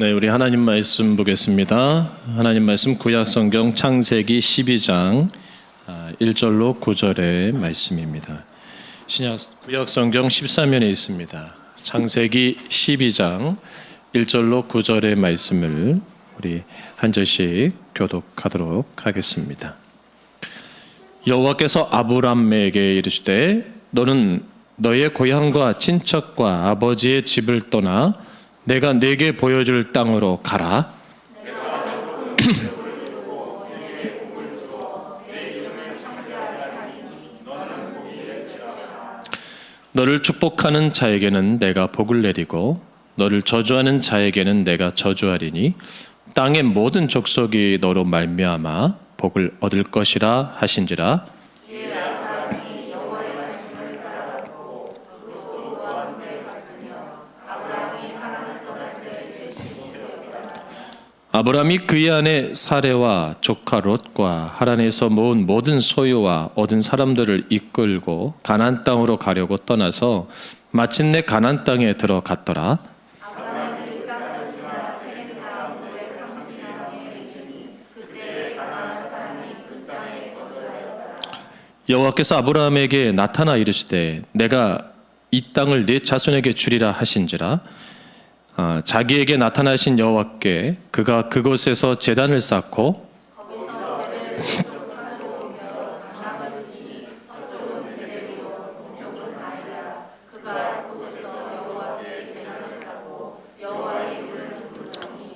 네, 우리 하나님 말씀 보겠습니다. 하나님 말씀 구약성경 창세기 12장 1절로 9절의 말씀입니다. 구약성경 13면에 있습니다. 창세기 12장 1절로 9절의 말씀을 우리 한 절씩 교독하도록 하겠습니다. 여호와께서 아브람에게 이르시되 너는 너의 고향과 친척과 아버지의 집을 떠나 내가 네게 보여줄 땅으로 가라. 너를 축복하는 자에게는 내가 복을 내리고 너를 저주하는 자에게는 내가 저주하리니 땅의 모든 족속이 너로 말미암아 복을 얻을 것이라 하신지라. 아브람이 그의 아내 사레와 조카 롯과 하란에서 모은 모든 소유와 얻은 사람들을 이끌고 가나안 땅으로 가려고 떠나서 마침내 가나안 땅에 들어갔더라. 여호와께서 아브라함에게 나타나 이르시되 내가 이 땅을 네 자손에게 주리라 하신지라. 자기에게 나타나신 여호와께 그가 그곳에서 제단을 쌓고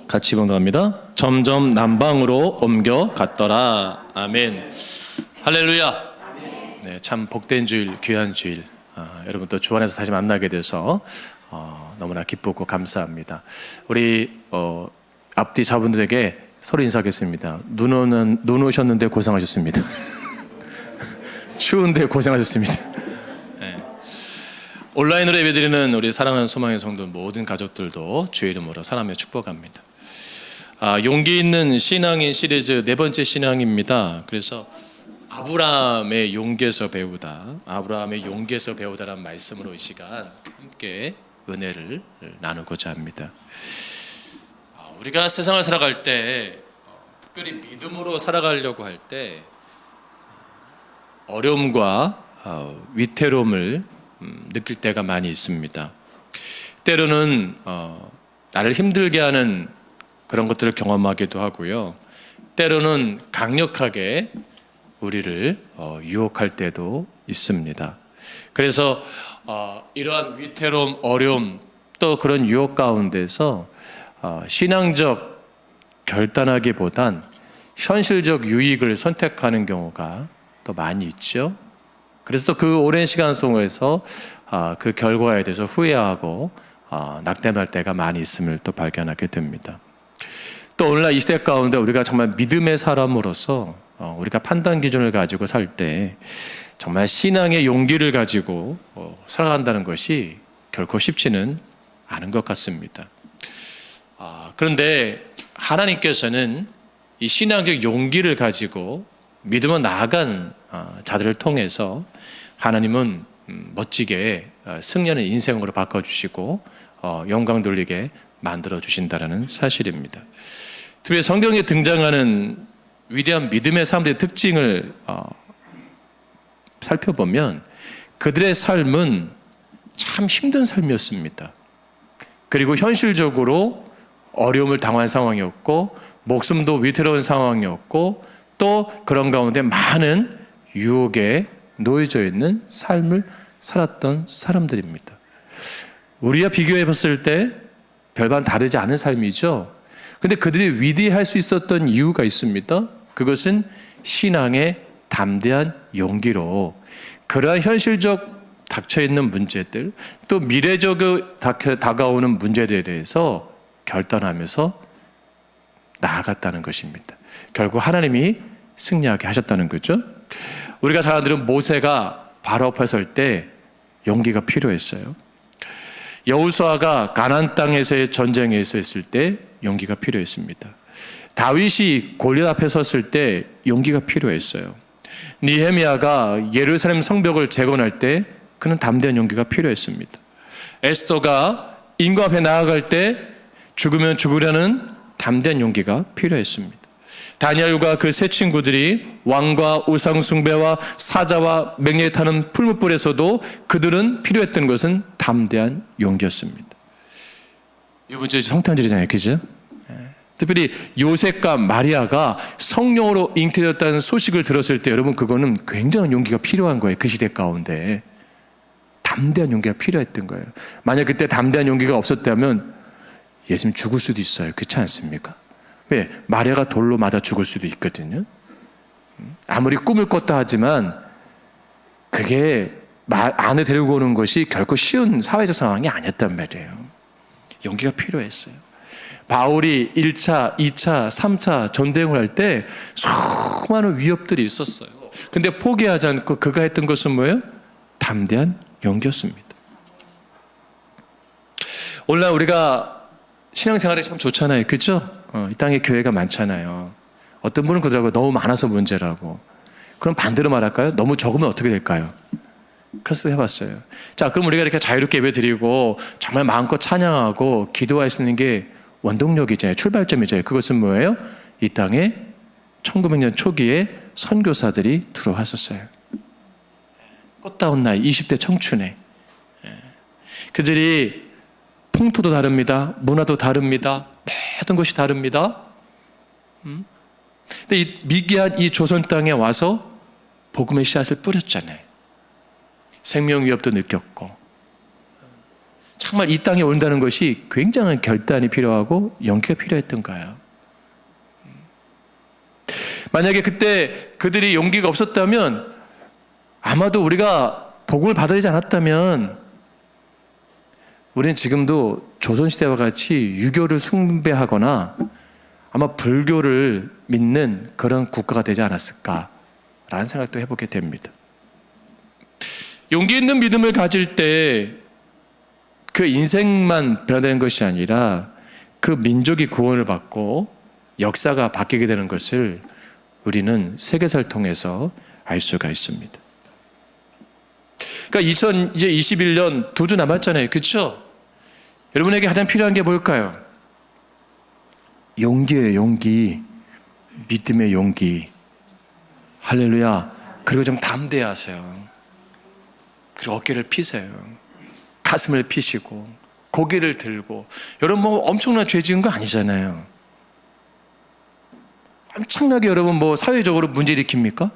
같이 봉독합니다. 점점 남방으로 옮겨갔더라. 아멘. 할렐루야. 네, 참 복된 주일, 귀한 주일. 여러분 또 주 안에서 다시 만나게 돼서 너무나 기쁘고 감사합니다. 우리 앞뒤 자분들에게 서로 인사하겠습니다. 눈 오셨는데 고생하셨습니다. 추운데 고생하셨습니다. 네. 온라인으로 예배드리는 우리 사랑하는 소망의 성도 모든 가족들도 주의 이름으로 사랑하며 축복합니다. 용기 있는 신앙인 시리즈 네 번째 신앙입니다. 그래서 아브라함의 용기에서 배우다라는 말씀으로 이 시간 함께 은혜를 나누고자 합니다. 우리가 세상을 살아갈 때 특별히 믿음으로 살아가려고 할 때 어려움과 위태로움을 느낄 때가 많이 있습니다. 때로는 나를 힘들게 하는 그런 것들을 경험하기도 하고요. 때로는 강력하게 우리를 유혹할 때도 있습니다. 그래서 이러한 위태로움, 어려움, 또 그런 유혹 가운데서 신앙적 결단하기보단 현실적 유익을 선택하는 경우가 더 많이 있죠. 그래서 또 그 오랜 시간 속에서 그 결과에 대해서 후회하고 낙담할 때가 많이 있음을 또 발견하게 됩니다. 또 오늘날 이 시대 가운데 우리가 정말 믿음의 사람으로서 우리가 판단 기준을 가지고 살 때 정말 신앙의 용기를 가지고 살아간다는 것이 결코 쉽지는 않은 것 같습니다. 그런데 하나님께서는 이 신앙적 용기를 가지고 믿음으로 나아간 자들을 통해서 하나님은 멋지게 승리하는 인생으로 바꿔주시고 영광 돌리게 만들어주신다는 사실입니다. 특히 성경에 등장하는 위대한 믿음의 사람들의 특징을 살펴보면 그들의 삶은 참 힘든 삶이었습니다. 그리고 현실적으로 어려움을 당한 상황이었고 목숨도 위태로운 상황이었고 또 그런 가운데 많은 유혹에 놓여져 있는 삶을 살았던 사람들입니다. 우리와 비교해 봤을 때 별반 다르지 않은 삶이죠. 그런데 그들이 위대할 수 있었던 이유가 있습니다. 그것은 신앙의 담대한 용기로 그러한 현실적 닥쳐있는 문제들 또 미래적으로 다가오는 문제들에 대해서 결단하면서 나아갔다는 것입니다. 결국 하나님이 승리하게 하셨다는 거죠. 우리가 잘 아는 모세가 바로 앞에 설 때 용기가 필요했어요. 여호수아가 가나안 땅에서의 전쟁에서 있을 때 용기가 필요했습니다. 다윗이 골리앗 앞에 섰을 때 용기가 필요했어요. 느헤미야가 예루살렘 성벽을 재건할 때 그는 담대한 용기가 필요했습니다. 에스더가 임금 앞에 나아갈 때 죽으면 죽으려는 담대한 용기가 필요했습니다. 다니엘과 그 세 친구들이 왕과 우상 숭배와 사자와 맹렬히 타는 풀무불에서도 그들은 필요했던 것은 담대한 용기였습니다. 이번 주에 성탄절이잖아요, 그죠? 특별히 요셉과 마리아가 성령으로 잉태되었다는 소식을 들었을 때 여러분 그거는 굉장한 용기가 필요한 거예요. 그 시대 가운데 담대한 용기가 필요했던 거예요. 만약 그때 담대한 용기가 없었다면 예수님 죽을 수도 있어요. 그렇지 않습니까? 왜? 마리아가 돌로 맞아 죽을 수도 있거든요. 아무리 꿈을 꿨다 하지만 그게 안에 데리고 오는 것이 결코 쉬운 사회적 상황이 아니었단 말이에요. 용기가 필요했어요. 바울이 1차, 2차, 3차 전대응을 할 때 수많은 위협들이 있었어요. 근데 포기하지 않고 그가 했던 것은 뭐예요? 담대한 용기였습니다. 오늘날 우리가 신앙생활이 참 좋잖아요. 그렇죠? 이 땅에 교회가 많잖아요. 어떤 분은 그러더라고요. 너무 많아서 문제라고. 그럼 반대로 말할까요? 너무 적으면 어떻게 될까요? 그래서 해봤어요. 자, 그럼 우리가 이렇게 자유롭게 예배드리고 정말 마음껏 찬양하고 기도할 수 있는 게 원동력이잖아요. 출발점이잖아요. 그것은 뭐예요? 이 땅에 1900년 초기에 선교사들이 들어왔었어요. 꽃다운 나이 20대 청춘에 그들이 풍토도 다릅니다. 문화도 다릅니다. 모든 것이 다릅니다. 근데 이 미개한 이 조선 땅에 와서 복음의 씨앗을 뿌렸잖아요. 생명 위협도 느꼈고 정말 이 땅에 온다는 것이 굉장한 결단이 필요하고 용기가 필요했던 거예요. 만약에 그때 그들이 용기가 없었다면 아마도 우리가 복음을 받아들이지 않았다면 우리는 지금도 조선시대와 같이 유교를 숭배하거나 아마 불교를 믿는 그런 국가가 되지 않았을까라는 생각도 해보게 됩니다. 용기 있는 믿음을 가질 때 그 인생만 변화되는 것이 아니라 그 민족이 구원을 받고 역사가 바뀌게 되는 것을 우리는 세계사를 통해서 알 수가 있습니다. 그러니까 2021년 2주 남았잖아요. 그렇죠? 여러분에게 가장 필요한 게 뭘까요? 용기예요. 용기. 믿음의 용기. 할렐루야. 그리고 좀 담대하세요. 그리고 어깨를 피세요. 가슴을 피시고 고개를 들고. 여러분 뭐 엄청난 죄 지은 거 아니잖아요. 엄청나게 여러분 뭐 사회적으로 문제 일으킵니까?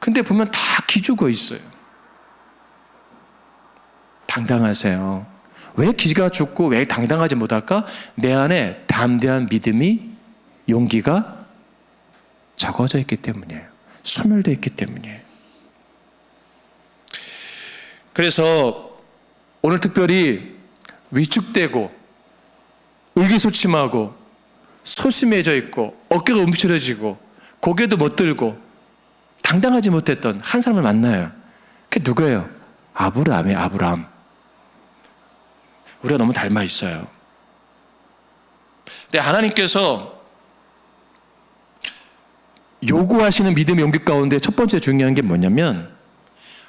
근데 보면 다 기죽어 있어요. 당당하세요. 왜 기가 죽고 왜 당당하지 못할까? 내 안에 담대한 믿음이 용기가 적어져 있기 때문이에요. 소멸되어 있기 때문이에요. 그래서 오늘 특별히 위축되고 의기소침하고 소심해져 있고 어깨가 움츠러지고 고개도 못 들고 당당하지 못했던 한 사람을 만나요. 그게 누구예요? 아브라함이에요. 아브라함. 우리가 너무 닮아 있어요. 근데 하나님께서 요구하시는 믿음의 용기 가운데 첫 번째 중요한 게 뭐냐면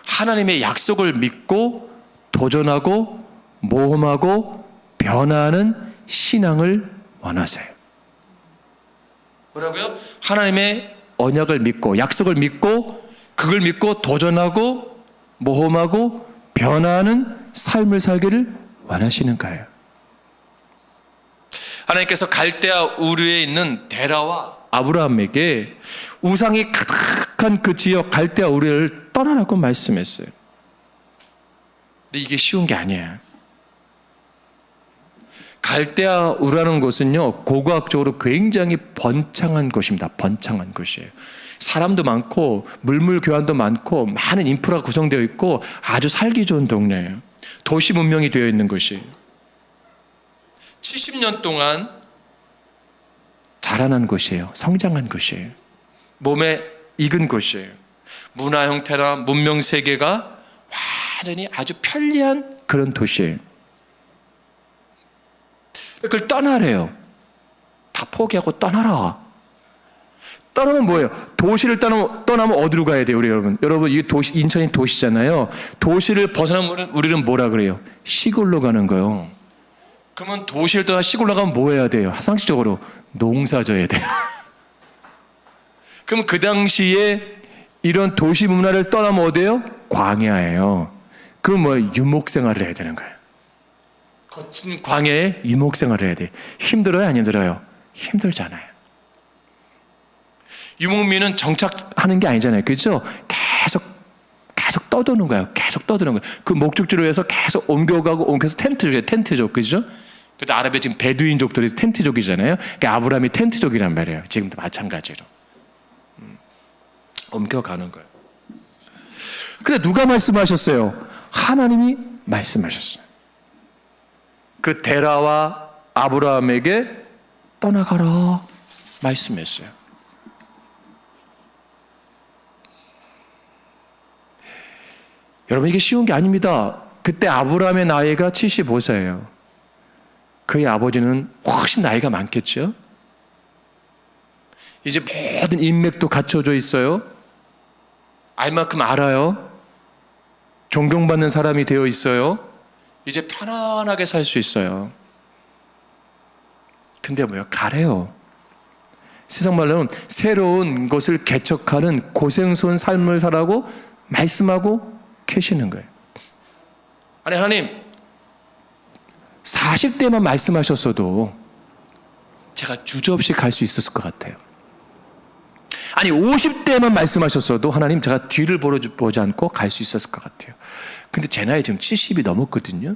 하나님의 약속을 믿고 도전하고 모험하고 변화하는 신앙을 원하세요. 뭐라고요? 하나님의 언약을 믿고 약속을 믿고 그걸 믿고 도전하고 모험하고 변화하는 삶을 살기를 원하시는 거예요. 하나님께서 갈대아 우르에 있는 데라와 아브라함에게 우상이 가득한 그 지역 갈대아 우르를 떠나라고 말씀했어요. 근데 이게 쉬운 게 아니에요. 갈대아 우르라는 곳은요 고고학적으로 굉장히 번창한 곳입니다. 번창한 곳이에요. 사람도 많고 물물 교환도 많고 많은 인프라가 구성되어 있고 아주 살기 좋은 동네예요. 도시 문명이 되어 있는 곳이에요. 70년 동안 자라난 곳이에요. 성장한 곳이에요. 몸에 익은 곳이에요. 문화 형태나 문명 세계가 완전히 아주 편리한 그런 도시예요. 그걸 떠나래요. 다 포기하고 떠나라. 떠나면 뭐예요? 도시를 떠나면 어디로 가야 돼요, 우리 여러분? 여러분, 이 도시, 인천이 도시잖아요. 도시를 벗어나면 우리는 뭐라 그래요? 시골로 가는 거예요. 그러면 도시를 떠나 시골로 가면 뭐 해야 돼요? 상식적으로 농사져야 돼요. 그럼 그 당시에 이런 도시 문화를 떠나면 어디예요? 광야예요. 그럼 뭐 유목생활을 해야 되는 거예요. 거친 광야에 유목생활을 해야 돼. 힘들어요? 안 힘들어요? 힘들잖아요. 유목민은 정착하는 게 아니잖아요. 그렇죠? 계속 떠도는 거예요. 계속 떠드는 거예요. 그 목적지로 해서 계속 옮겨서 텐트족, 그죠? 그래도 아랍에 지금 베두인족들이 텐트족이잖아요. 그러니까 아브라함이 텐트족이란 말이에요. 지금도 마찬가지로. 옮겨가는 거예요. 근데 누가 말씀하셨어요? 하나님이 말씀하셨어요. 그 데라와 아브라함에게 떠나가라 말씀했어요. 여러분, 이게 쉬운 게 아닙니다. 그때 아브라함의 나이가 75세예요. 그의 아버지는 훨씬 나이가 많겠죠. 이제 모든 인맥도 갖춰져 있어요. 알 만큼 알아요. 존경받는 사람이 되어 있어요. 이제 편안하게 살 수 있어요. 근데 뭐요? 가래요. 세상 말로는 새로운 것을 개척하는 고생스러운 삶을 살라고 말씀하고 계시는 거예요. 아니, 하나님, 40대만 말씀하셨어도 제가 주저없이 갈 수 있었을 것 같아요. 아니, 50대만 말씀하셨어도 하나님, 제가 뒤를 보지 않고 갈 수 있었을 것 같아요. 근데 제 나이 지금 70이 넘었거든요.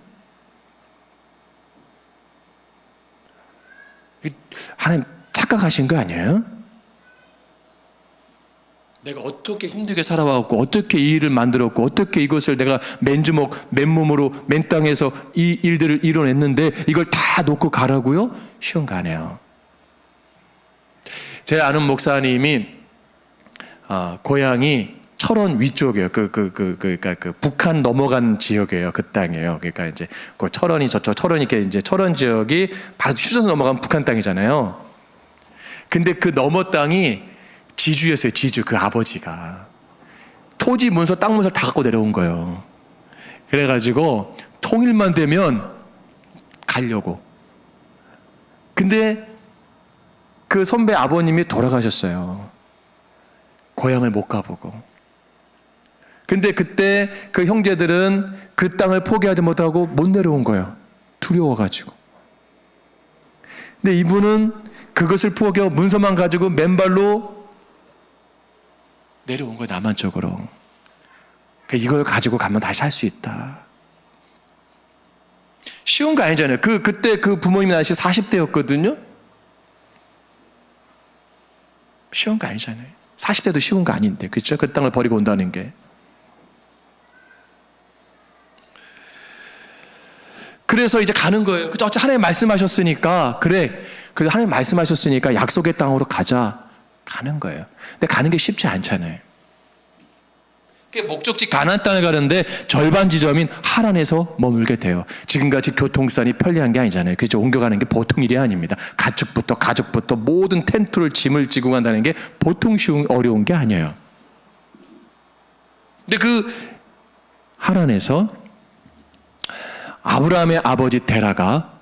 하나님, 착각하신 거 아니에요? 내가 어떻게 힘들게 살아왔고, 어떻게 이 일을 만들었고, 어떻게 이것을 내가 맨주먹, 맨몸으로, 맨 땅에서 이 일들을 이뤄냈는데 이걸 다 놓고 가라고요? 쉬운 거 아니에요. 제 아는 목사님이 고향이 철원 위쪽이에요. 그러니까 북한 넘어간 지역이에요. 그 땅이에요. 그러니까 이제 그 철원이 이제 철원 지역이 바로 휴전 넘어간 북한 땅이잖아요. 근데 그 너머 땅이 지주였어요. 지주, 그 아버지가 토지 문서, 땅 문서 다 갖고 내려온 거예요. 그래가지고 통일만 되면 가려고. 근데 그 선배 아버님이 돌아가셨어요. 고향을 못 가보고. 근데 그때 그 형제들은 그 땅을 포기하지 못하고 못 내려온 거예요. 두려워가지고. 근데 이분은 그것을 포기하고 문서만 가지고 맨발로 내려온 거예요. 남한 쪽으로. 이걸 가지고 가면 다시 살 수 있다. 쉬운 거 아니잖아요. 그때 그 부모님이 나이 40대였거든요. 쉬운 거 아니잖아요. 40대도 쉬운 거 아닌데, 그렇죠? 그 땅을 버리고 온다는 게. 그래서 이제 가는 거예요. 어차피 하나님 말씀하셨으니까, 그래 하나님 말씀하셨으니까 약속의 땅으로 가자. 가는 거예요. 근데 가는 게 쉽지 않잖아요. 목적지 가나안 땅에 가는데 절반 지점인 하란에서 머물게 돼요. 지금같이 교통수단이 편리한 게 아니잖아요. 그죠? 옮겨가는 게 보통 일이 아닙니다. 가족부터 모든 텐트를 짐을 지고 간다는 게 보통 어려운 게 아니에요. 근데 그 하란에서 아브라함의 아버지 데라가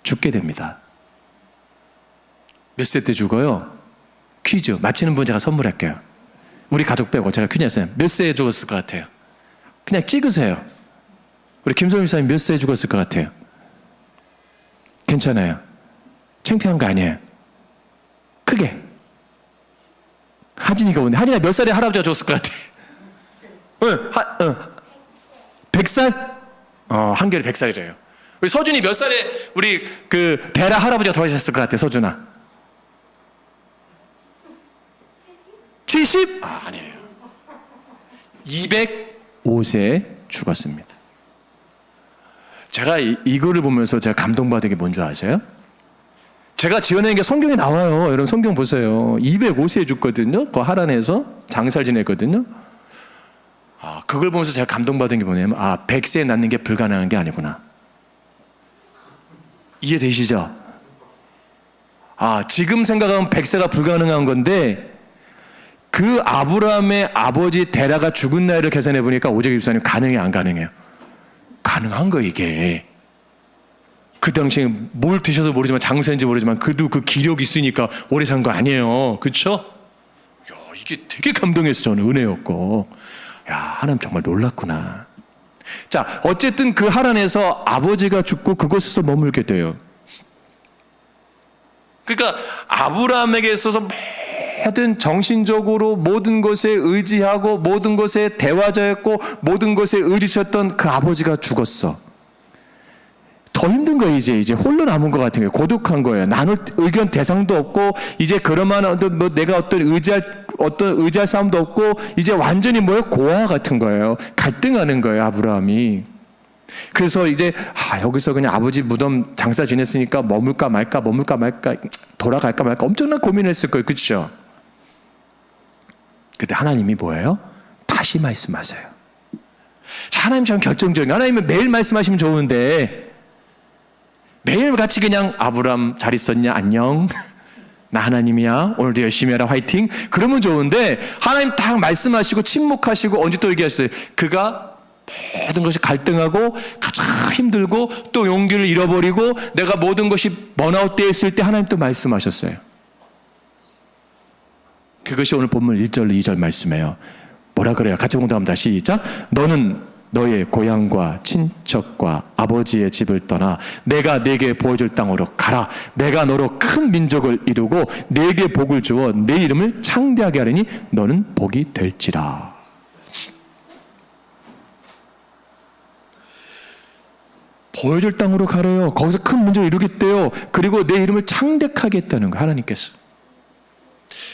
죽게 됩니다. 몇 세 때 죽어요? 퀴즈 맞히는 분 제가 선물할게요. 우리 가족 빼고 제가 퀴즈 냈어요. 몇 세에 죽었을 것 같아요? 그냥 찍으세요. 우리 김소민 사님 몇 세에 죽었을 것 같아요? 괜찮아요. 창피한 거 아니에요. 크게. 하진이가 오네. 하진아 몇 살에 할아버지가 죽었을 것 같아? 100살? 한결이 100살이래요. 우리 서준이 몇 살에 우리 그 데라 할아버지가 돌아가셨을 것 같아, 서준아? 70? 아니에요. 205세에 죽었습니다. 제가 이거를 보면서 제가 감동받은 게 뭔지 아세요? 제가 지어낸 게 성경에 나와요. 여러분 성경 보세요. 205세에 죽거든요. 그 하란에서 장사를 지냈거든요. 그걸 보면서 제가 감동받은 게 뭐냐면 100세에 낳는 게 불가능한 게 아니구나. 이해되시죠? 지금 생각하면 100세가 불가능한 건데 그 아브라함의 아버지 데라가 죽은 나이를 계산해 보니까 오재기 집사님 가능해 안 가능해요? 가능한 거 이게. 그 당시에 뭘 드셔도 모르지만 장수인지 모르지만 그래도 그 기력이 있으니까 오래 산 거 아니에요. 그렇죠? 야, 이게 되게 감동해서 저는 은혜였고, 야, 하나님 정말 놀랐구나. 자, 어쨌든 그 하란에서 아버지가 죽고 그곳에서 머물게 돼요. 그러니까 아브라함에게 있어서 모든 정신적으로 모든 것에 의지하고 모든 것에 대화자였고 모든 것에 의지셨던 그 아버지가 죽었어. 더 힘든 거예요. 이제 홀로 남은 것 같은 거예요. 고독한 거예요. 나눌 의견 대상도 없고 이제 그러면 뭐 내가 어떤 의지할 사람도 없고 이제 완전히 뭐예요? 고아 같은 거예요. 갈등하는 거예요. 아브라함이. 그래서 이제 여기서 그냥 아버지 무덤 장사 지냈으니까 머물까 말까 돌아갈까 말까 엄청난 고민했을 거예요. 그렇죠? 그때 하나님이 뭐예요? 다시 말씀하세요. 자, 하나님 참 결정적인, 하나님은 매일 말씀하시면 좋은데 매일 같이 그냥 아브람 잘 있었냐 안녕 나 하나님이야 오늘도 열심히 해라 화이팅 그러면 좋은데 하나님 딱 말씀하시고 침묵하시고 언제 또 얘기하셨어요? 그가 모든 것이 갈등하고 가장 힘들고 또 용기를 잃어버리고 내가 모든 것이 번아웃되어 있을 때 하나님 또 말씀하셨어요. 그것이 오늘 본문 1절 2절 말씀이에요. 뭐라 그래요? 같이 공부합니다. 시작. 너는 너의 고향과 친척과 아버지의 집을 떠나 내가 네게 보여줄 땅으로 가라. 내가 너로 큰 민족을 이루고 네게 복을 주어 네 이름을 창대하게 하리니 너는 복이 될지라. 보여줄 땅으로 가래요. 거기서 큰 민족을 이루겠대요. 그리고 내 이름을 창대하게 했다는 거예요. 하나님께서.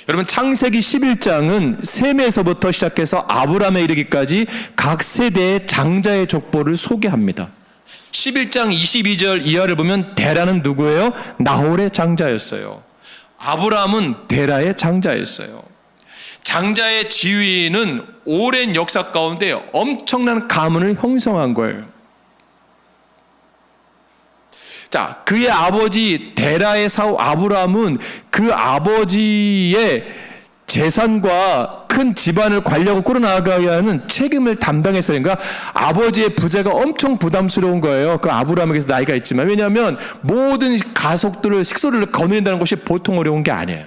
여러분 창세기 11장은 셈에서부터 시작해서 아브라함에 이르기까지 각 세대의 장자의 족보를 소개합니다. 11장 22절 이하를 보면 데라는 누구예요? 나홀의 장자였어요. 아브라함은 데라의 장자였어요. 장자의 지위는 오랜 역사 가운데 엄청난 가문을 형성한 거예요. 자, 그의 아버지 데라의 사후 아브라함은 그 아버지의 재산과 큰 집안을 관리하고 꾸려나가야 하는 책임을 담당했어요. 그러니까 아버지의 부재가 엄청 부담스러운 거예요. 그 아브라함에게서 나이가 있지만. 왜냐하면 모든 가족들을 식소를 거느린다는 것이 보통 어려운 게 아니에요.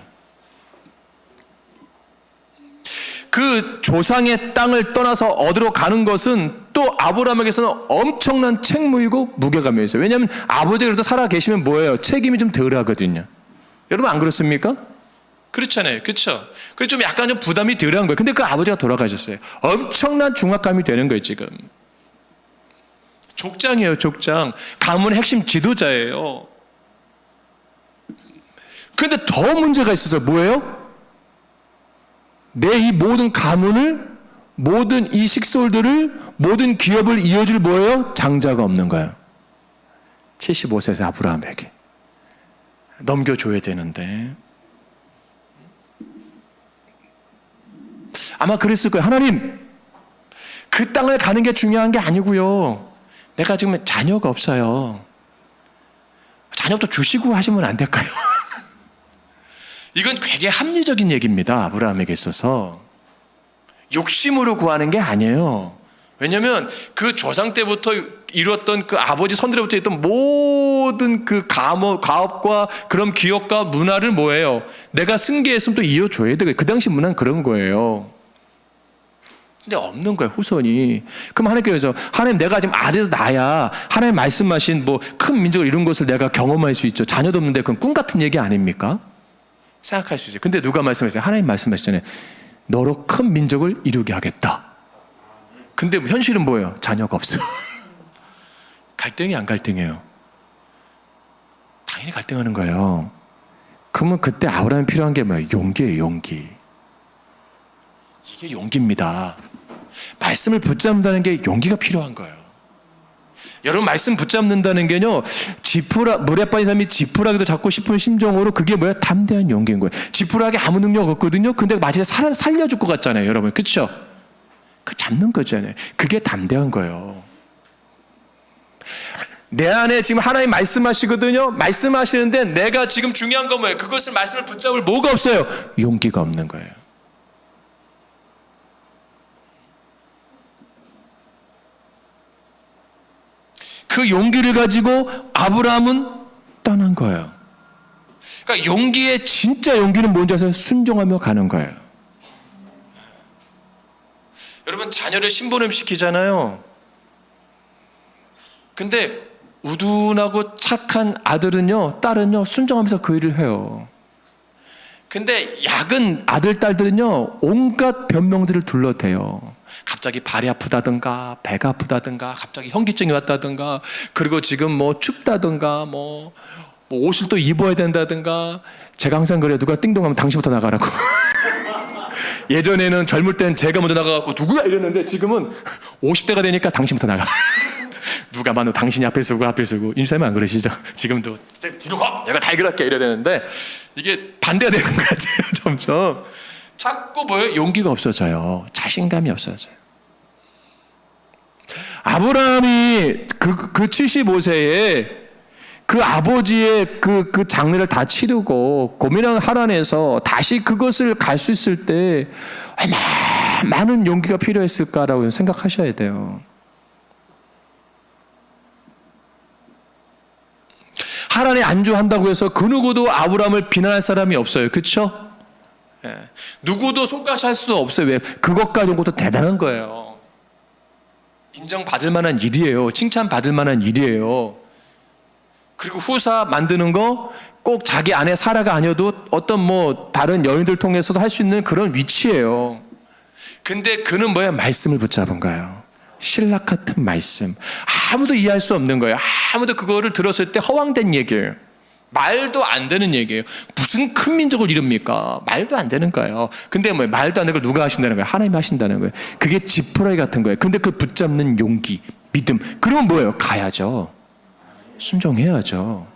그 조상의 땅을 떠나서 어디로 가는 것은 또 아브라함에게서는 엄청난 책무이고 무게감이 있어요. 왜냐하면 아버지가 그래도 살아 계시면 뭐예요? 책임이 좀 덜 하거든요. 여러분 안 그렇습니까? 그렇잖아요. 그렇죠? 그래서 좀 약간 좀 부담이 덜한 거예요. 근데 그 아버지가 돌아가셨어요. 엄청난 중압감이 되는 거예요, 지금. 족장이에요, 족장. 가문의 핵심 지도자예요. 그런데 더 문제가 있어서 뭐예요? 내 이 모든 가문을, 모든 이 식솔들을, 모든 기업을 이어줄 뭐예요? 장자가 없는 거예요. 75세의 아브라함에게. 넘겨줘야 되는데. 아마 그랬을 거예요. 하나님, 그 땅을 가는 게 중요한 게 아니고요. 내가 지금 자녀가 없어요. 자녀도 주시고 하시면 안 될까요? 이건 굉장히 합리적인 얘기입니다. 아브라함에게 있어서. 욕심으로 구하는 게 아니에요. 왜냐하면 그 조상 때부터 이루었던 그 아버지 선들로부터 있던 모든 그 가업과 그런 기업과 문화를 뭐예요? 내가 승계했으면 또 이어줘야 되고 그 당시 문화는 그런 거예요. 근데 없는 거예요, 후손이. 그럼 하나님께서 하나님 내가 지금 아래도 나야 하나님 말씀하신 뭐 큰 민족을 이룬 것을 내가 경험할 수 있죠. 자녀도 없는데 그건 꿈 같은 얘기 아닙니까? 생각할 수 있어요. 근데 누가 말씀하셨어요? 하나님 말씀하시잖아요. 너로 큰 민족을 이루게 하겠다. 근데 현실은 뭐예요? 자녀가 없어. 갈등이 안 갈등해요? 당연히 갈등하는 거예요. 그러면 그때 아브라함이 필요한 게 뭐예요? 용기예요, 용기. 이게 용기입니다. 말씀을 붙잡는다는 게 용기가 필요한 거예요. 여러분 말씀 붙잡는다는 게요, 물에 빠진 사람이 지푸라기도 잡고 싶은 심정으로 그게 뭐야? 담대한 용기인 거예요. 지푸라기 아무 능력 없거든요. 근데 마치 살려줄 것 같잖아요, 여러분. 그렇죠? 그 잡는 거잖아요. 그게 담대한 거예요. 내 안에 지금 하나님 말씀하시거든요. 말씀하시는데 내가 지금 중요한 건 뭐예요? 그것을 말씀을 붙잡을 뭐가 없어요? 용기가 없는 거예요. 그 그 용기를 가지고 아브라함은 떠난 거예요. 그러니까 용기의 진짜 용기는 뭔지 아세요? 순종하며 가는 거예요. 여러분, 자녀를 심부름 시키잖아요. 근데 우둔하고 착한 아들은요, 딸은요, 순종하면서 그 일을 해요. 근데 약은 아들, 딸들은요, 온갖 변명들을 둘러대요. 갑자기 발이 아프다든가, 배가 아프다든가, 갑자기 현기증이 왔다든가, 그리고 지금 뭐 춥다든가, 뭐 옷을 또 입어야 된다든가. 제가 항상 그래요. 누가 띵동하면 당신부터 나가라고. 예전에는 젊을 땐 제가 먼저 나가갖고 누구야 이랬는데, 지금은 50대가 되니까 당신부터 나가. 누가 봐도 당신이 앞에 서고 앞에 서고. 인사하면 안 그러시죠? 지금도 뒤로 가! 내가 다 해결할게 이래야 되는데, 이게 반대가 되는 것 같아요. 점점 자꾸 뭐예요? 용기가 없어져요. 자신감이 없어져요. 아브라함이 그 75세에 그 아버지의 그 장례를 다 치르고 고민한 하란에서 다시 그것을 갈 수 있을 때 얼마나 많은 용기가 필요했을까라고 생각하셔야 돼요. 하란에 안주한다고 해서 그 누구도 아브라함을 비난할 사람이 없어요. 그렇죠? 예. 누구도 손가락할 수 없어요. 왜? 그것 가진 것도 대단한 거예요. 인정받을 만한 일이에요. 칭찬받을 만한 일이에요. 그리고 후사 만드는 거 꼭 자기 아내 사라가 아니어도 어떤 뭐 다른 여인들 통해서도 할 수 있는 그런 위치예요. 근데 그는 뭐야? 말씀을 붙잡은 거예요. 신락 같은 말씀. 아무도 이해할 수 없는 거예요. 아무도 그거를 들었을 때 허황된 얘기예요. 말도 안 되는 얘기예요. 무슨 큰 민족을 이룹니까? 말도 안 되는 거예요. 근데 뭐 말도 안 되는 걸 누가 하신다는 거예요? 하나님이 하신다는 거예요. 그게 지푸라기 같은 거예요. 근데 그걸 붙잡는 용기, 믿음. 그러면 뭐예요? 가야죠. 순종해야죠.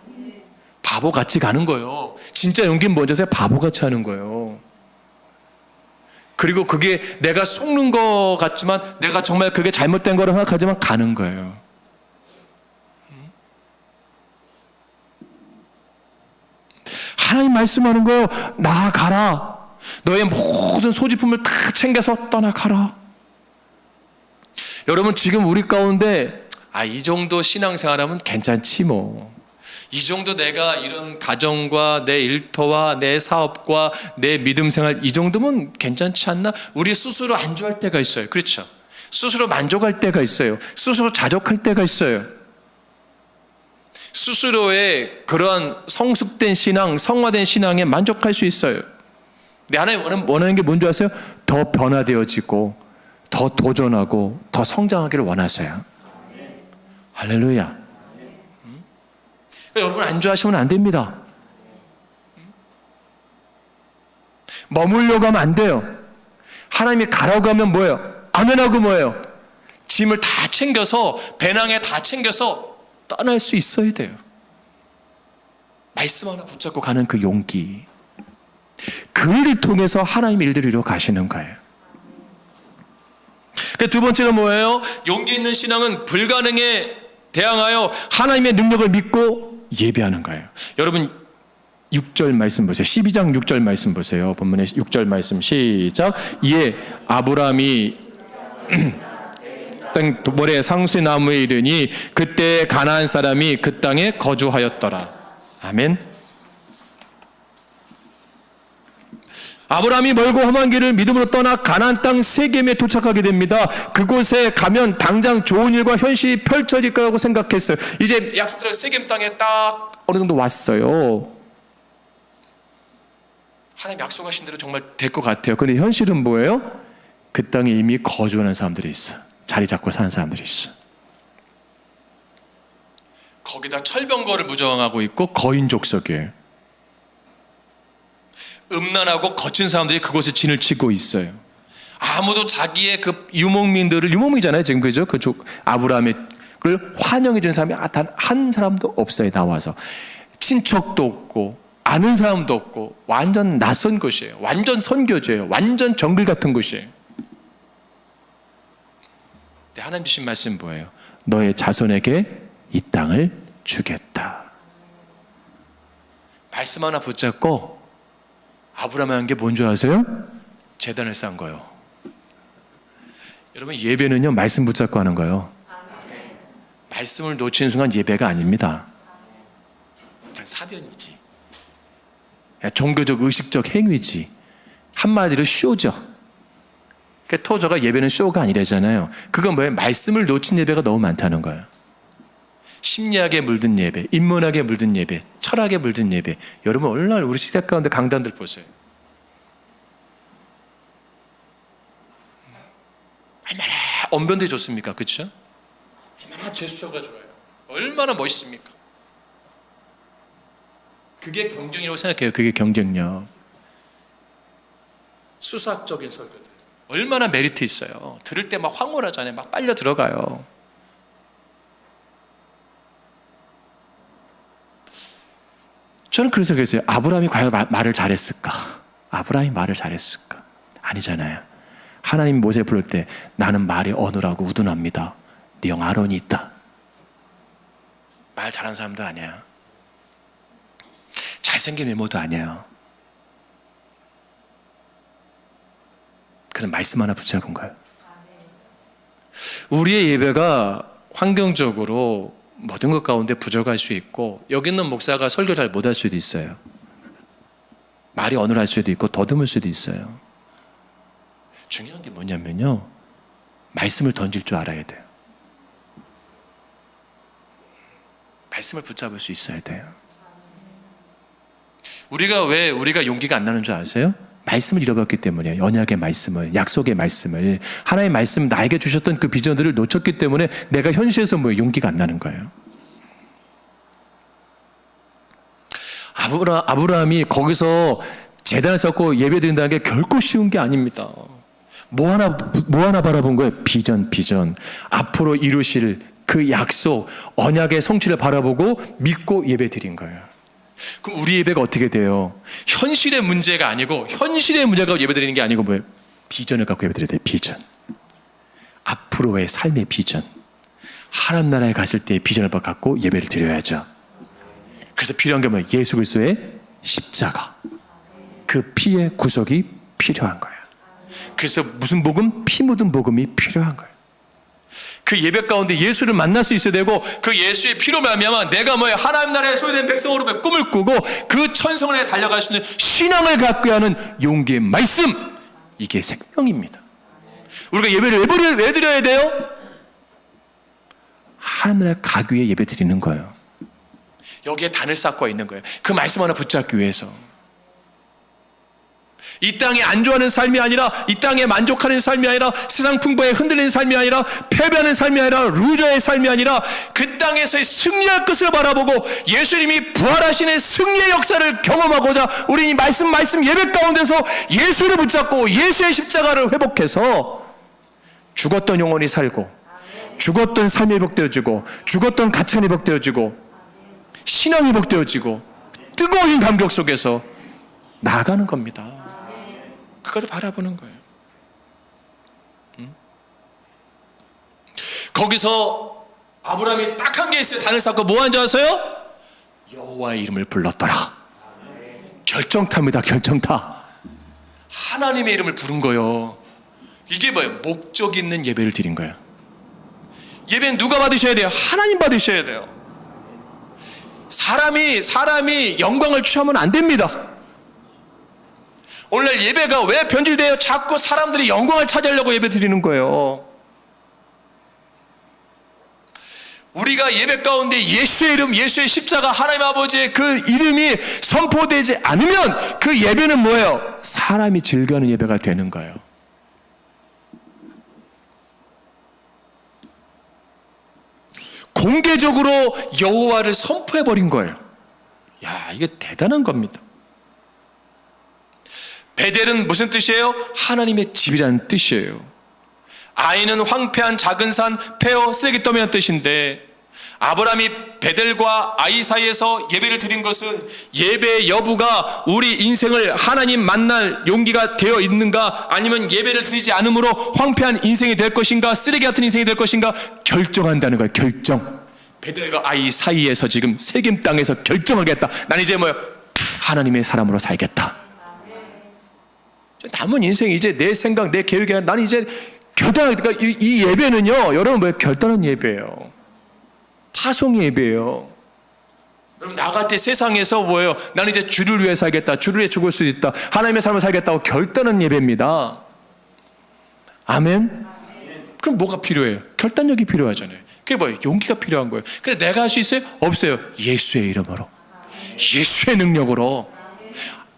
바보같이 가는 거예요. 진짜 용기는 뭔지 아세요? 바보같이 하는 거예요. 그리고 그게 내가 속는 것 같지만 내가 정말 그게 잘못된 거라고 생각하지만 가는 거예요. 하나님 말씀하는 거예요. 나아가라. 너의 모든 소지품을 다 챙겨서 떠나가라. 여러분, 지금 우리 가운데 이 정도 신앙생활하면 괜찮지 뭐. 이 정도 내가 이런 가정과 내 일터와 내 사업과 내 믿음생활 이 정도면 괜찮지 않나? 우리 스스로 안주할 때가 있어요. 그렇죠? 스스로 만족할 때가 있어요. 스스로 자족할 때가 있어요. 스스로의 그런 성숙된 신앙, 성화된 신앙에 만족할 수 있어요. 근데 하나님 원하는 게 뭔지 아세요? 더 변화되어지고 더 도전하고 더 성장하기를 원하세요. 할렐루야. 여러분, 안주하시면 안 됩니다. 머물려고 하면 안 돼요. 하나님이 가라고 하면 뭐예요? 아멘하고 뭐예요? 짐을 다 챙겨서, 배낭에 다 챙겨서 떠날 수 있어야 돼요. 말씀 하나 붙잡고 가는 그 용기. 그 일을 통해서 하나님의 일들을 이루어 가시는 거예요. 두 번째가 뭐예요? 용기 있는 신앙은 불가능에 대항하여 하나님의 능력을 믿고 예배하는 거예요. 여러분, 6절 말씀 보세요. 12장 6절 말씀 보세요. 본문의 6절 말씀 시작. 이에 아브라함이 땅 모래 상수의 나무에 이르니 그때 가나안 사람이 그 땅에 거주하였더라. 아멘. 아브라함이 멀고 험한 길을 믿음으로 떠나 가나안 땅 세겜에 도착하게 됩니다. 그곳에 가면 당장 좋은 일과 현실이 펼쳐질 거라고 생각했어요. 이제 약속대로 세겜 땅에 딱 어느 정도 왔어요. 하나님 약속하신 대로 정말 될 것 같아요. 근데 현실은 뭐예요? 그 땅에 이미 거주하는 사람들이 있어. 자리 잡고 사는 사람들이 있어. 거기다 철병거를 무장하고 있고 거인 족속이에요. 음란하고 거친 사람들이 그곳에 진을 치고 있어요. 아무도 자기의 그 유목민들을, 유목민이잖아요 지금, 그죠? 그쪽 아브라함을 환영해 준 사람이 단 한 사람도 없어요. 나와서 친척도 없고 아는 사람도 없고 완전 낯선 곳이에요. 완전 선교지예요. 완전 정글 같은 곳이에요. 근데 하나님 주신 말씀 뭐예요? 너의 자손에게 이 땅을 주겠다. 말씀 하나 붙잡고 아브라함이 한 게 뭔지 아세요? 제단을 쌓은 거예요. 여러분, 예배는요 말씀 붙잡고 하는 거예요. 말씀을 놓치는 순간 예배가 아닙니다. 그냥 사변이지. 그냥 종교적 의식적 행위지. 한마디로 쇼죠. 그러니까 토저가 예배는 쇼가 아니라잖아요. 그건 뭐예요? 말씀을 놓친 예배가 너무 많다는 거예요. 심리학에 물든 예배, 인문학에 물든 예배, 철학에 물든 예배. 여러분 오늘날 우리 시대 가운데 강단들 보세요. 얼마나 언변들이 좋습니까? 그렇죠? 얼마나 제스처가 좋아요. 얼마나 멋있습니까? 그게 경쟁이라고 생각해요. 그게 경쟁력. 수사학적인 설교들 얼마나 메리트 있어요. 들을 때 막 황홀하잖아요. 막 빨려 들어가요. 저는 그래서 그랬어요. 아브라함이 과연 말을 잘했을까? 아브라함이 말을 잘했을까? 아니잖아요. 하나님이 모세를 부를 때 나는 말이 어눌하고 우둔합니다. 네 형 아론이 있다. 말 잘하는 사람도 아니야. 잘생긴 외모도 아니에요. 그런 말씀 하나 붙잡은 거예요. 우리의 예배가 환경적으로 모든 것 가운데 부족할 수 있고 여기 있는 목사가 설교 잘 못할 수도 있어요. 말이 어눌할 수도 있고 더듬을 수도 있어요. 중요한 게 뭐냐면요, 말씀을 던질 줄 알아야 돼요. 말씀을 붙잡을 수 있어야 돼요. 왜 우리가 용기가 안 나는 줄 아세요? 말씀을 잃어버렸기 때문이에요. 언약의 말씀을, 약속의 말씀을, 하나님의 말씀 나에게 주셨던 그 비전들을 놓쳤기 때문에 내가 현실에서 용기가 안 나는 거예요. 아브라함이 거기서 제단을 쌓고 예배 드린다는 게 결코 쉬운 게 아닙니다. 뭐 하나 바라본 거예요? 비전. 앞으로 이루실 그 약속, 언약의 성취를 바라보고 믿고 예배 드린 거예요. 그럼 우리 예배가 어떻게 돼요? 현실의 문제가 아니고, 현실의 문제가 예배드리는 게 아니고 뭐예요? 비전을 갖고 예배드려야 돼요. 비전. 앞으로의 삶의 비전. 하나님 나라에 갔을 때의 비전을 갖고 예배를 드려야죠. 그래서 필요한 게 뭐예요? 예수 그리스도의 십자가. 그 피의 구속이 필요한 거예요. 그래서 무슨 복음? 피 묻은 복음이 필요한 거예요. 그 예배 가운데 예수를 만날 수 있어야 되고, 그 예수의 피로 말미암아 내가 뭐예요? 하나님 나라에 소유된 백성으로 꿈을 꾸고 그 천성을 향해 달려갈 수 있는 신앙을 갖게 하는 용기의 말씀, 이게 생명입니다. 우리가 예배를 왜 드려야 돼요? 하나님 나라에 가기 위해 예배 드리는 거예요. 여기에 단을 쌓고 있는 거예요. 그 말씀 하나 붙잡기 위해서. 이 땅에 안주하는 삶이 아니라, 이 땅에 만족하는 삶이 아니라, 세상 풍부에 흔들리는 삶이 아니라, 패배하는 삶이 아니라, 루저의 삶이 아니라, 그 땅에서의 승리할 것을 바라보고 예수님이 부활하시는 승리의 역사를 경험하고자 우리는 이 말씀 예배 가운데서 예수를 붙잡고 예수의 십자가를 회복해서 죽었던 영혼이 살고, 죽었던 삶이 회복되어지고, 죽었던 가치가 회복되어지고, 신앙이 회복되어지고, 뜨거운 감격 속에서 나아가는 겁니다. 그것을 바라보는 거예요. 거기서 아브라함이 딱 한 게 있어요. 단을 쌓고 뭐 한 줄 아세요? 여호와의 이름을 불렀더라. 결정타입니다. 결정타. 하나님의 이름을 부른 거예요. 이게 뭐예요? 목적 있는 예배를 드린 거예요. 예배는 누가 받으셔야 돼요? 하나님 받으셔야 돼요. 사람이 영광을 취하면 안 됩니다. 오늘날 예배가 왜 변질돼요? 자꾸 사람들이 영광을 차지하려고 예배 드리는 거예요. 우리가 예배 가운데 예수의 이름, 예수의 십자가, 하나님 아버지의 그 이름이 선포되지 않으면 그 예배는 뭐예요? 사람이 즐거워하는 예배가 되는 거예요. 공개적으로 여호와를 선포해버린 거예요. 야, 이게 대단한 겁니다. 베델은 무슨 뜻이에요? 하나님의 집이라는 뜻이에요. 아이는 황폐한 작은 산, 폐허, 쓰레기더미라는 뜻인데, 아브라함이 베델과 아이 사이에서 예배를 드린 것은 예배의 여부가 우리 인생을 하나님 만날 용기가 되어 있는가, 아니면 예배를 드리지 않으므로 황폐한 인생이 될 것인가, 쓰레기 같은 인생이 될 것인가 결정한다는 거예요. 결정. 베델과 아이 사이에서 지금 세겜 땅에서 결정하겠다. 난 이제 하나님의 사람으로 살겠다. 남은 인생 이제 내 생각, 내 계획이 아니라 나는 이제 결단하니까 이 예배는요, 여러분 결단한 예배예요. 파송 예배예요. 여러분 나갈 때 세상에서 뭐예요? 나는 이제 주를 위해 살겠다. 주를 위해 죽을 수 있다. 하나님의 삶을 살겠다고 결단한 예배입니다. 아멘? 그럼 뭐가 필요해요? 결단력이 필요하잖아요. 그게 뭐예요? 용기가 필요한 거예요. 근데 내가 할 수 있어요? 없어요. 예수의 이름으로, 예수의 능력으로.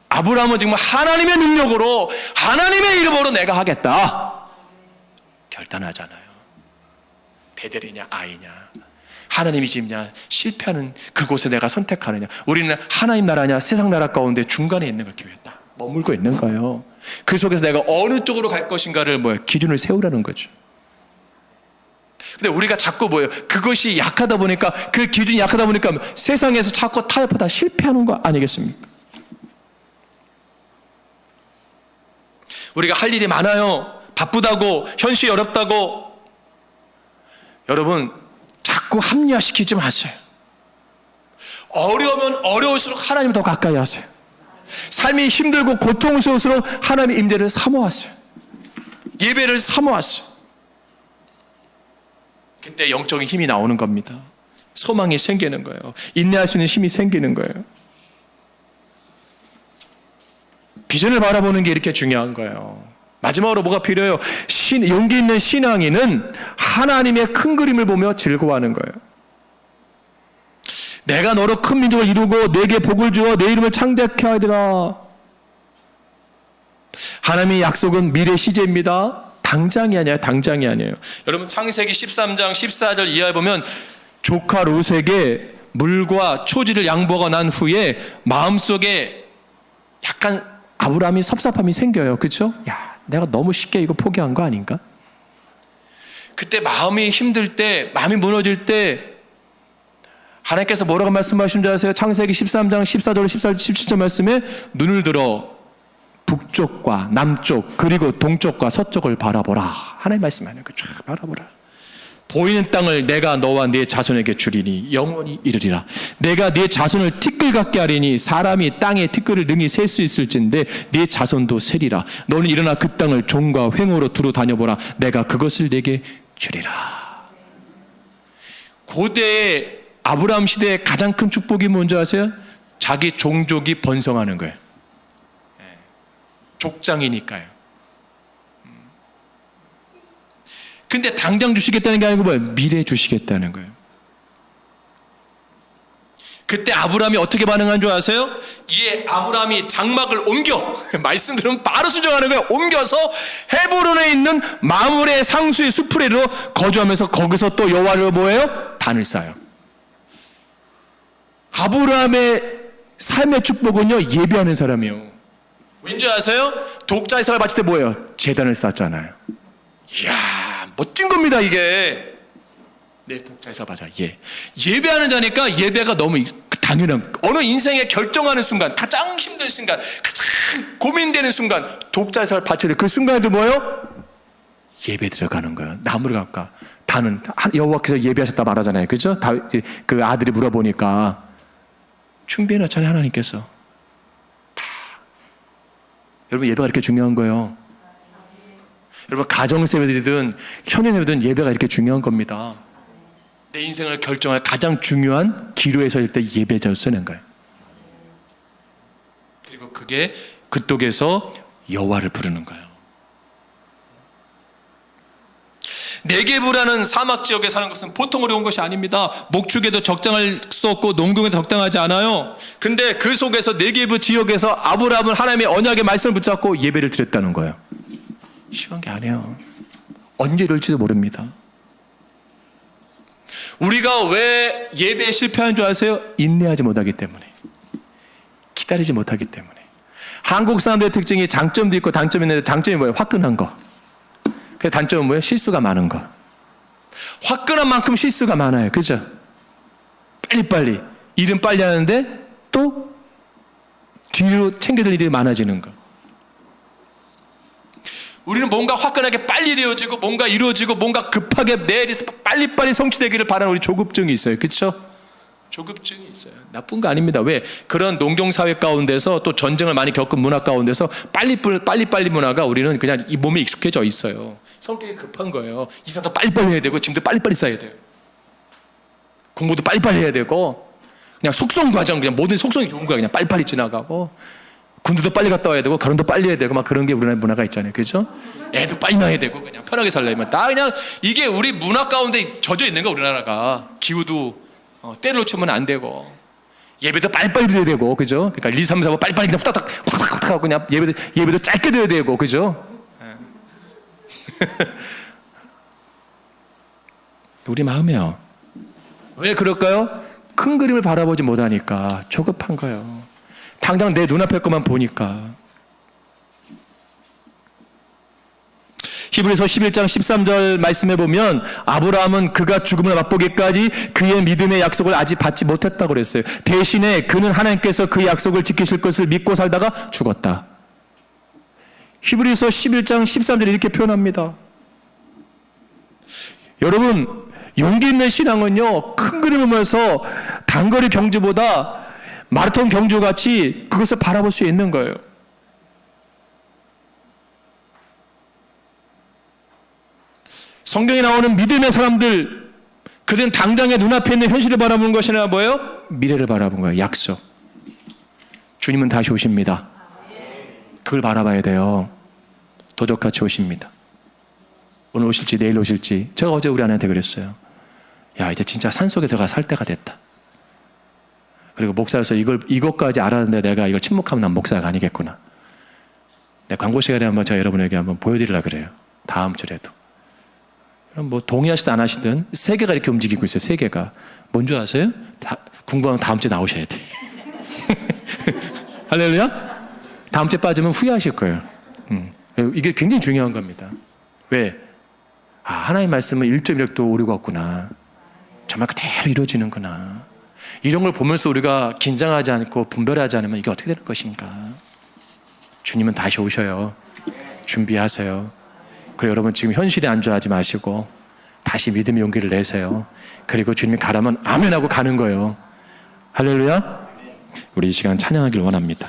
아브라함은 정말 하나님의 능력으로, 하나님의 이름으로 내가 하겠다 결단하잖아요. 베델이냐 아이냐, 하나님의 집이냐, 실패하는 그곳에 내가 선택하느냐. 우리는 하나님 나라냐 세상 나라 가운데 중간에 있는 거, 교회에 딱 머물고 있는 거예요. 그 속에서 내가 어느 쪽으로 갈 것인가를 기준을 세우라는 거죠. 근데 우리가 자꾸 그것이 약하다 보니까, 그 기준이 약하다 보니까 세상에서 자꾸 타협하다 실패하는 거 아니겠습니까? 우리가 할 일이 많아요. 바쁘다고, 현실이 어렵다고. 여러분 자꾸 합리화시키지 마세요. 어려우면 어려울수록 하나님 더 가까이 하세요. 삶이 힘들고 고통스러울수록 하나님의 임재를 사모하세요. 예배를 사모하세요. 그때 영적인 힘이 나오는 겁니다. 소망이 생기는 거예요. 인내할 수 있는 힘이 생기는 거예요. 비전을 바라보는 게 이렇게 중요한 거예요. 마지막으로 뭐가 필요해요? 용기 있는 신앙인은 하나님의 큰 그림을 보며 즐거워하는 거예요. 내가 너로 큰 민족을 이루고 내게 복을 주어 내 이름을 창대케 하리라. 하나님의 약속은 미래 시제입니다. 당장이 아니에요. 당장이 아니에요. 여러분 창세기 13장 14절 이하에 보면 조카 롯에게 물과 초지를 양보하고 난 후에 마음속에 약간 아브라함이 섭섭함이 생겨요. 그렇죠? 야, 내가 너무 쉽게 이거 포기한 거 아닌가? 그때 마음이 힘들 때, 마음이 무너질 때 하나님께서 뭐라고 말씀하신 줄 아세요? 창세기 13장 14절 17절 말씀에 눈을 들어 북쪽과 남쪽 그리고 동쪽과 서쪽을 바라보라. 하나님 말씀하는 거 쫙 바라보라. 보이는 땅을 내가 너와 네 자손에게 주리니 영원히 이르리라. 내가 네 자손을 티끌 같게 하리니 사람이 땅의 티끌을 능히 셀 수 있을진데 네 자손도 세리라. 너는 일어나 그 땅을 종과 횡으로 두루 다녀보라. 내가 그것을 내게 주리라. 고대의 아브라함 시대의 가장 큰 축복이 뭔지 아세요? 자기 종족이 번성하는 거예요. 족장이니까요. 근데 당장 주시겠다는 게 아니고 미래 주시겠다는 거예요. 그때 아브라함이 어떻게 반응한 줄 아세요? 이에 아브라함이 장막을 옮겨, 말씀 들으면 바로 순종하는 거예요. 옮겨서 헤브론에 있는 마므레 상수의 수풀에로 거주하면서 거기서 또 여호와를 뭐예요? 단을 쌓아요. 아브라함의 삶의 축복은요, 예배하는 사람이에요. 왠지 아세요? 독자 이삭을 바칠 때 뭐예요? 제단을 쌓잖아요. 이야, 멋진 겁니다, 이게. 내 독자 이삭 맞아. 예배하는 자니까 예배가 너무 당연한, 어느 인생에 결정하는 순간, 가장 힘든 순간, 가장 고민되는 순간, 독자 이삭을 바칠 때 그 순간에도 뭐예요? 예배 들어가는 거예요. 나무를 갖까. 다는 여호와께서 예배하셨다 말하잖아요. 그죠? 그 아들이 물어보니까 준비해놨잖아요, 하나님께서. 여러분 예배가 이렇게 중요한 거예요. 여러분 가정세배든 현인세배든 예배가 이렇게 중요한 겁니다. 내 인생을 결정할 가장 중요한 기로에 설 때 예배자를 쓰는 거예요. 그리고 그게 그쪽에서 여호와를 부르는 거예요. 네게브라는 사막 지역에 사는 것은 보통 어려운 것이 아닙니다. 목축에도 적당할 수 없고 농경에도 적당하지 않아요. 근데 그 속에서 네게브 지역에서 아브라함은 하나님의 언약의 말씀을 붙잡고 예배를 드렸다는 거예요. 쉬운 게 아니에요. 언제 이럴지도 모릅니다. 우리가 왜 예배에 실패한 줄 아세요? 인내하지 못하기 때문에, 기다리지 못하기 때문에. 한국 사람들의 특징이 장점도 있고 단점이 있는데, 장점이 뭐예요? 화끈한 거. 그 단점은 뭐예요? 실수가 많은 거. 화끈한 만큼 실수가 많아요. 그죠? 빨리빨리 일은 빨리 하는데 또 뒤로 챙겨들 일이 많아지는 거. 우리는 뭔가 화끈하게 빨리 되어지고 뭔가 이루어지고 뭔가 급하게 내일에서 빨리빨리 성취되기를 바라는 우리 조급증이 있어요. 그렇죠? 조급증이 있어요. 나쁜 거 아닙니다. 왜? 그런 농경사회 가운데서 또 전쟁을 많이 겪은 문화 가운데서 빨리빨리 문화가 우리는 그냥 이 몸에 익숙해져 있어요. 성격이 급한 거예요. 이사도 빨리빨리 해야 되고 짐도 빨리빨리 싸야 돼요. 공부도 빨리빨리 해야 되고, 그냥 속성 과정, 그냥 모든 속성이 좋은 거야. 그냥 빨리빨리 지나가고, 군대도 빨리 갔다 와야 되고, 결혼도 빨리 해야 되고, 막 그런 게 우리나라 문화가 있잖아요. 그죠? 애도 빨리 낳아야 되고, 그냥 편하게 살려면. 다 그냥 이게 우리 문화 가운데 젖어 있는 거야, 우리나라가. 기후도 때를 놓치면 안 되고, 예배도 빨리빨리 드려야 되고, 그죠? 그러니까 1, 2, 3, 4, 5 빨리빨리 그냥 후닥닥 하고 그냥 예배도 짧게 드려야 되고, 그죠? 우리 마음이요. 왜 그럴까요? 큰 그림을 바라보지 못하니까 조급한 거예요. 당장 내 눈앞에 것만 보니까. 히브리서 11장 13절 말씀해 보면 아브라함은 그가 죽음을 맛보기까지 그의 믿음의 약속을 아직 받지 못했다고 그랬어요. 대신에 그는 하나님께서 그 약속을 지키실 것을 믿고 살다가 죽었다. 히브리서 11장 13절 이렇게 표현합니다. 여러분, 용기 있는 신앙은요, 큰 그림을 보면서 단거리 경주보다 마라톤 경주같이 그것을 바라볼 수 있는 거예요. 성경에 나오는 믿음의 사람들, 그들은 당장의 눈앞에 있는 현실을 바라보는 것이나 뭐예요? 미래를 바라본 거예요. 약속. 주님은 다시 오십니다. 그걸 바라봐야 돼요. 도적같이 오십니다. 오늘 오실지 내일 오실지. 제가 어제 우리 아내한테 그랬어요. 야, 이제 진짜 산속에 들어가 살 때가 됐다. 그리고 목사로서 이것까지 알았는데 내가 이걸 침묵하면 난 목사가 아니겠구나. 내 광고 시간에 한번 제가 여러분에게 한번 보여드리려고 그래요. 다음 주에도. 그럼 뭐 동의하시든 안 하시든 세계가 이렇게 움직이고 있어요. 세계가. 뭔지 아세요? 궁금하면 다음 주에 나오셔야 돼. 할렐루야? 다음 주에 빠지면 후회하실 거예요. 이게 굉장히 중요한 겁니다. 왜? 아, 하나님의 말씀은 1.1도 오류가 없구나. 정말 그대로 이루어지는구나. 이런 걸 보면서 우리가 긴장하지 않고 분별하지 않으면 이게 어떻게 되는 것인가. 주님은 다시 오셔요. 준비하세요. 그리고 여러분 지금 현실에 안주하지 마시고 다시 믿음의 용기를 내세요. 그리고 주님이 가라면 아멘 하고 가는 거예요. 할렐루야. 우리 이 시간 찬양하길 원합니다.